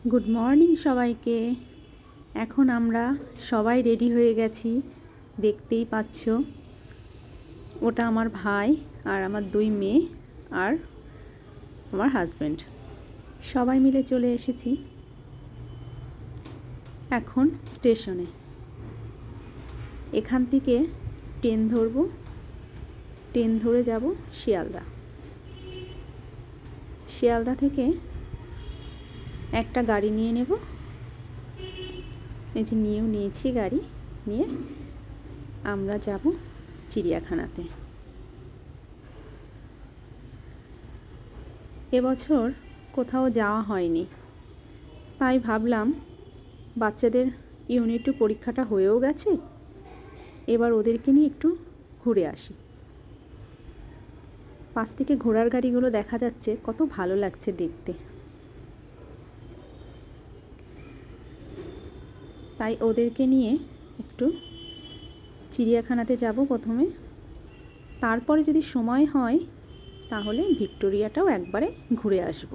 Good morning সবাইকে। এখন আমরা সবাই রেডি হয়ে গেছি, দেখতেই পাচ্ছ। ওটা আমার ভাই আর আমার 2 মেয়ে আর আমার হাজব্যান্ড, সবাই মিলে চলে এসেছি এখন স্টেশনে। এখান থেকে ট্রেন ধরব, ট্রেন ধরে যাব শিয়ালদা। শিয়ালদা থেকে একটা গাড়ি নিয়ে নেব, এই যে নিয়েছি গাড়ি নিয়ে আমরা যাব চিড়িয়াখানাতে। এবছর কোথাও যাওয়া হয়নি, তাই ভাবলাম বাচ্চাদের ইউনিট 2 পরীক্ষাটা হয়েও গেছে, এবার ওদেরকে নিয়ে একটু ঘুরে আসি। পাশ থেকে ঘোড়ার গাড়িগুলো দেখা যাচ্ছে, কত ভালো লাগছে দেখতে। তাই ওদেরকে নিয়ে একটু চিড়িয়াখানাতে যাব প্রথমে, তারপরে যদি সময় হয় তাহলে ভিক্টোরিয়াটাও একবারে ঘুরে আসব।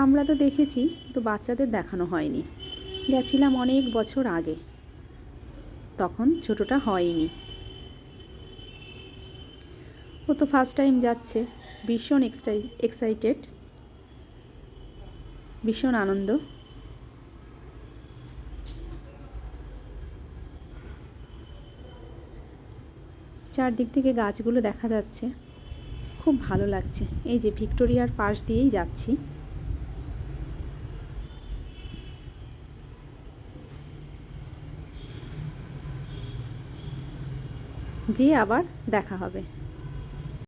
আমরা তো দেখেছি, তো বাচ্চাদের দেখানো হয়নি। গেছিলাম অনেক বছর আগে, তখন ছোটটা হয়নি। ও তো ফার্স্ট টাইম যাচ্ছে, ভীষণ এক্সাইটেড, ভীষণ আনন্দ। চারদিক থেকে গাছগুলো দেখা যাচ্ছে, খুব ভালো লাগছে। এই যে ভিক্টোরিয়ার পাশ দিয়েই যাচ্ছি। যে আবার দেখা হবে।